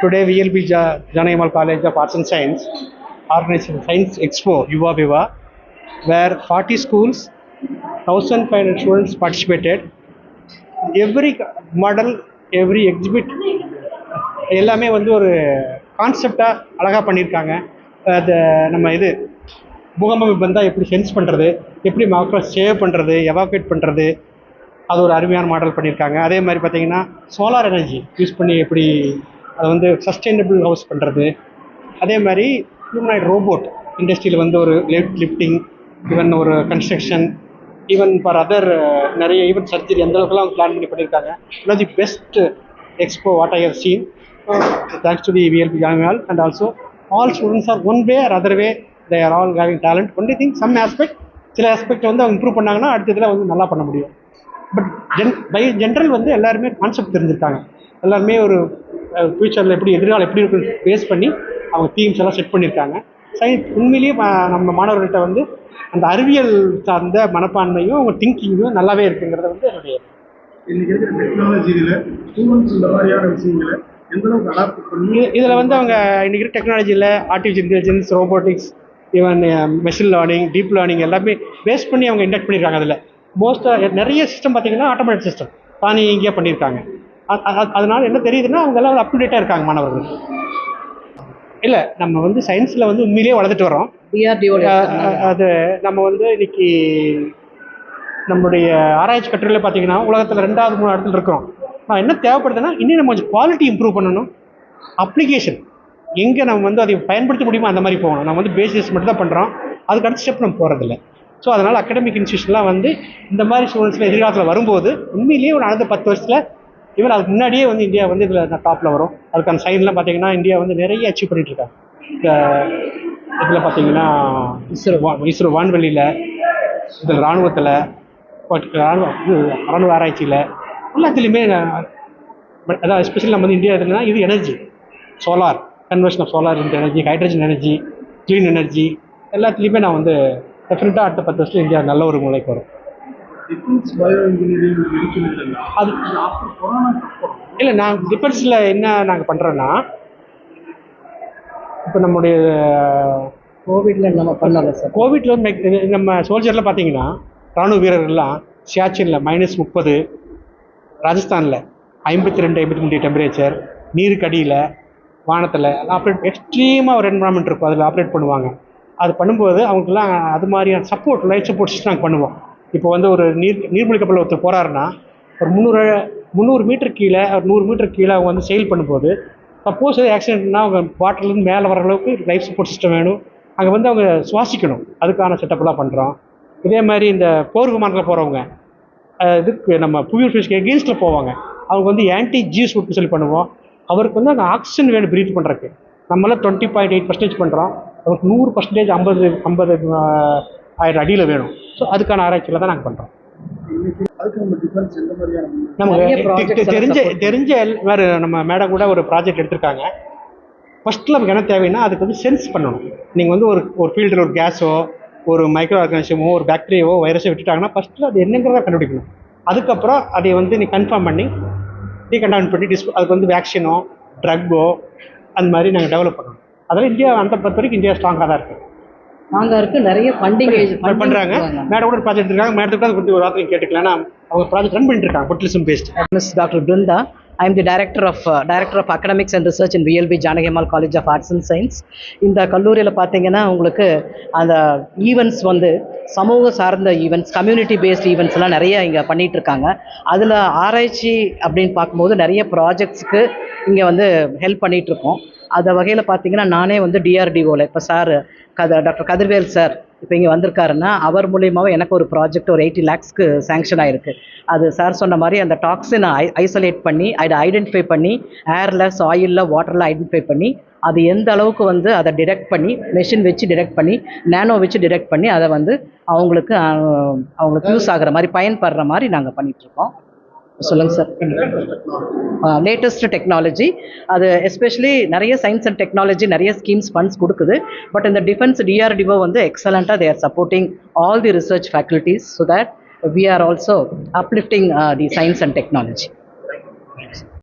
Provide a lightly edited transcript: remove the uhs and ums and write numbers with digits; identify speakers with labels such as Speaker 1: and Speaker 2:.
Speaker 1: Today VLB Janayamal College of Arts and Science organized Science Expo Yuva Viva, where 40 schools, 1,500 students participated. Every model, every exhibit எல்லாமே வந்து ஒரு கான்செப்டாக அழகாக பண்ணியிருக்காங்க. அது நம்ம இது பூகம்பம் வந்தால் எப்படி சென்ஸ் பண்ணுறது, எப்படி மக்களை சேவ் பண்ணுறது, எவாக்குவேட் பண்ணுறது, அது ஒரு அருமையான மாடல் பண்ணியிருக்காங்க. அதே மாதிரி பார்த்திங்கன்னா சோலார் எனர்ஜி யூஸ் பண்ணி எப்படி அதை வந்து சஸ்டைனபிள் ஹவுஸ் பண்ணுறது. அதே மாதிரி ஹியூமனாய்ட் ரோபோட் இண்டஸ்ட்ரியில் வந்து ஒரு லிஃப்டிங், ஈவன் ஒரு கன்ஸ்ட்ரக்ஷன், ஈவன் ஃபார் அதர் நிறைய ஈவன் சர்ஜரி அந்த அளவுக்குலாம் பிளான் பண்ணி பண்ணியிருக்காங்க. One of the best expo what I have seen, thanks to the VLB Janayamal, and also all students are one way or other way they are all having talent. Only thing some aspect சில aspect வந்து அவங்க improve பண்ணாங்கன்னா அடுத்ததில் வந்து நல்லா பண்ண முடியும். But by general வந்து எல்லாருமே கான்செப்ட் தெரிஞ்சிருக்காங்க. எல்லாருமே ஒரு ஃபியூச்சரில் எப்படி எதிர்காலம் எப்படி இருக்குன்னு பேஸ் பண்ணி அவங்க தீம்ஸ் எல்லாம் செட் பண்ணியிருக்காங்க. சயின்ஸ் உண்மையிலேயே நம்ம மாணவர்கள்ட்ட வந்து அந்த அறிவியல் சார்ந்த மனப்பான்மையும் அவங்க திங்கிங்கும் நல்லாவே இருக்குங்கிறத வந்து என்னுடைய
Speaker 2: இன்னைக்கு இருக்கிற டெக்னாலஜியில் ஸ்டூடெண்ட்ஸ் இந்த மாதிரியான விஷயங்களை எந்த அளவுக்கு அடாப்ட் பண்ணி
Speaker 1: இதில் வந்து அவங்க இன்னைக்கு இருக்கிற டெக்னாலஜியில் artificial intelligence, robotics, even machine learning, deep learning எல்லாமே பேஸ் பண்ணி அவங்க இன்டெக்ட் பண்ணியிருக்காங்க. அதில் மோஸ்ட்டாக நிறைய சிஸ்டம் பார்த்திங்கன்னா ஆட்டோமேட்டிக் சிஸ்டம் தானியங்கியாக பண்ணியிருக்காங்க. அதனால என்ன தெரியுதுன்னா அவங்க எல்லாம் அப்டேட்டாக இருக்காங்க மாணவர்கள். இல்லை நம்ம வந்து சயின்ஸில் வந்து உண்மையிலேயே வளர்த்துட்டு வரோம். அது நம்ம வந்து இன்னைக்கு நம்மளுடைய ஆராய்ச்சி கட்டுரையில் பார்த்தீங்கன்னா உலகத்தில் 2வது 3வது இடத்துல இருக்கிறோம். என்ன தேவைப்படுதுன்னா இன்னும் நம்ம கொஞ்சம் குவாலிட்டி இம்ப்ரூவ் பண்ணணும். அப்ளிகேஷன் எங்கே நம்ம வந்து அதை பயன்படுத்த முடியுமோ அந்த மாதிரி போகணும். நம்ம வந்து பேசிஸ் மட்டும் தான் பண்ணுறோம், அதுக்கு அடுத்த ஸ்டெப் நம்ம போகிறதில்ல. ஸோ அதனால் அகாடமிக் இன்ஸ்டியூஷன்லாம் வந்து இந்த மாதிரி ஸ்டூடெண்ட்ஸில் எதிர்காலத்தில் வரும்போது உண்மையிலேயே ஒரு அடுத்த 10 வருஷத்தில் ஈவன் அதுக்கு முன்னாடியே வந்து இந்தியா வந்து இதில் டாப்பில் வரும். அதுக்கான சைன்லாம் பார்த்தீங்கன்னா இந்தியா வந்து நிறைய அச்சீவ் பண்ணிகிட்டு இருக்காங்க. இதில் பார்த்தீங்கன்னா இஸ்ரோ வான்வெளியில், இதில் இராணுவத்தில், ராணுவ ஆராய்ச்சியில் எல்லாத்துலேயுமே அதாவது எஸ்பெஷலி நம்ம வந்து இந்தியா இதுனா இது energy, solar conversion of solar and energy, hydrogen energy, clean energy எல்லாத்துலேயுமே நான் வந்து டெஃபினட்டாக அடுத்த 10 வருஷத்துல இந்தியா நல்ல ஒரு மூலைக்கு வரும். அது இல்லை, நான் டிஃபென்ஸில் என்ன நாங்கள் பண்ணுறோன்னா இப்போ நம்முடைய
Speaker 3: கோவிடில் நம்ம பண்ணல சார்.
Speaker 1: கோவிட்ல வந்து நம்ம சோல்ஜரில் பார்த்தீங்கன்னா ராணுவ வீரர்கள்லாம் சியாச்சினில் -30, ராஜஸ்தானில் 52, 53 டெம்பரேச்சர், நீருக்கு அடியில், வானத்தில் ஆப்ரேட் எக்ஸ்ட்ரீமாக ஒரு என்வரான்மெண்ட் இருக்கும், அதில் ஆப்ரேட் பண்ணுவாங்க. அது பண்ணும்போது அவங்களுக்குலாம் அது மாதிரியான சப்போர்ட், லைஃப் சப்போர்ட் சிஸ்டம் நாங்கள் பண்ணுவோம். இப்போ வந்து ஒரு நீர்மூழ்கி கப்பலில் ஒருத்தர் போகிறாருன்னா ஒரு 300 மீட்டர் கீழே, ஒரு 100 மீட்டர் கீழே அவங்க வந்து செயில் பண்ணும்போது சப்போஸ் ஆக்சிடென்ட்னா அவங்க வாட்டர்லேருந்து மேலே வர அளவுக்கு லைஃப் சப்போர்ட் சிஸ்டம் வேணும். அங்கே வந்து அவங்க சுவாசிக்கணும், அதுக்கான செட்டப்லாம் பண்ணுறோம். இதே மாதிரி இந்த போர் விமானத்தில் போகிறவங்க இதுக்கு நம்ம புவியல் ஃபியூஸ்க்கு எகெயின்ஸ்டில் போவாங்க. அவங்க வந்து ஆன்டி-ஜி சூட்னு சொல்லி பண்ணுவோம். அவருக்கு வந்து அங்கே ஆக்சிஜன் வேணும் ப்ரீத் பண்ணுறதுக்கு. நம்மளாம் 20.8% பண்ணுறோம், அவருக்கு 100% 50,000 அடியில் வேணும். ஸோ அதுக்கான ஆராய்ச்சியில் தான் நாங்கள் பண்ணுறோம். நமக்கு தெரிஞ்ச வேறு நம்ம மேடம் கூட ஒரு ப்ராஜெக்ட் எடுத்திருக்காங்க. ஃபஸ்ட்டில் நமக்கு என்ன தேவைன்னா அதுக்கு வந்து சென்ஸ் பண்ணணும். நீங்கள் வந்து ஒரு ஃபீல்டில் ஒரு கேஸோ, ஒரு மைக்ரோ ஆர்கானிசமோ, ஒரு பாக்டீரியாவோ, வைரஸோ விட்டுட்டாங்கன்னா ஃபஸ்ட்டில் அது என்னங்கிறத கண்டுபிடிக்கணும். அதுக்கப்புறம் அதை வந்து நீ கன்ஃபார்ம் பண்ணி டீகண்டாமினேட் பண்ணி அதுக்கு வந்து வேக்சினோ, ட்ரக்கோ அந்த மாதிரி நாங்கள் டெவலப் பண்ணணும். அதனால் இந்தியா அந்த பொறுத்த வரைக்கும் இந்தியா ஸ்ட்ராங்காக தான் இருக்குது.
Speaker 3: ஸ்ட்ராங்காக இருக்குது. நிறைய ஃபண்டிங்
Speaker 1: பண்ணுறாங்க. மேடம் கூட ப்ராஜெக்ட் இருக்காங்க. மேடத்துக்கு அதை பற்றி ஒரு வார்த்தை கேட்டுக்கலாம்னா அவங்க ப்ராஜெக்ட் ரன் பண்ணிட்டு இருக்காங்க. Botulism based.
Speaker 3: Miss doctor Brinda, I am the director of academics and research in VLB Janayamal College of Arts and Science. இந்த கல்லூரியில் பார்த்தீங்கன்னா உங்களுக்கு அந்த ஈவெண்ட்ஸ் வந்து சமூக சார்ந்த ஈவெண்ட்ஸ், கம்யூனிட்டி பேஸ்ட் ஈவெண்ட்ஸ் எல்லாம் நிறைய இங்கே பண்ணிகிட்டு இருக்காங்க. அதில் ஆராய்ச்சி அப்படின்னு பார்க்கும்போது நிறைய ப்ராஜெக்ட்ஸ்க்கு இங்கே வந்து ஹெல்ப் பண்ணிகிட்ருக்கோம். அந்த வகையில் பார்த்தீங்கன்னா நானே வந்து DRDOவில் இப்போ சார் டாக்டர் கதிர்வேல் சார் இப்போ இங்கே வந்திருக்காருன்னா அவர் மூலியமாகவும் எனக்கு ஒரு ப்ராஜெக்ட் ஒரு 80 lakhsக்கு சேங்ஷன் ஆகிருக்கு. அது சார் சொன்ன மாதிரி அந்த டாக்ஸினை ஐசோலேட் பண்ணி அதை ஐடென்டிஃபை பண்ணி ஏரில், சாயிலில், வாட்டரில் ஐடென்டிஃபை பண்ணி அது எந்த அளவுக்கு வந்து அதை டிடெக்ட் பண்ணி மெஷின் வச்சு டிடெக்ட் பண்ணி நேனோ வச்சு டிடெக்ட் பண்ணி அதை வந்து அவங்களுக்கு யூஸ் ஆகிற மாதிரி பயன்படுற மாதிரி நாங்கள் பண்ணிகிட்ருக்கோம். சொல்லுங்கள் சார். லேட்டஸ்ட் டெக்னாலஜி அது எஸ்பெஷலி நிறைய சயின்ஸ் அண்ட் டெக்னாலஜி நிறைய ஸ்கீம்ஸ் ஃபண்ட்ஸ் கொடுக்குது. பட் இந்த டிஃபென்ஸ் DRDO வந்து எக்ஸலண்ட்டாக they are supporting all the research faculties so that we are also uplifting the science and technology.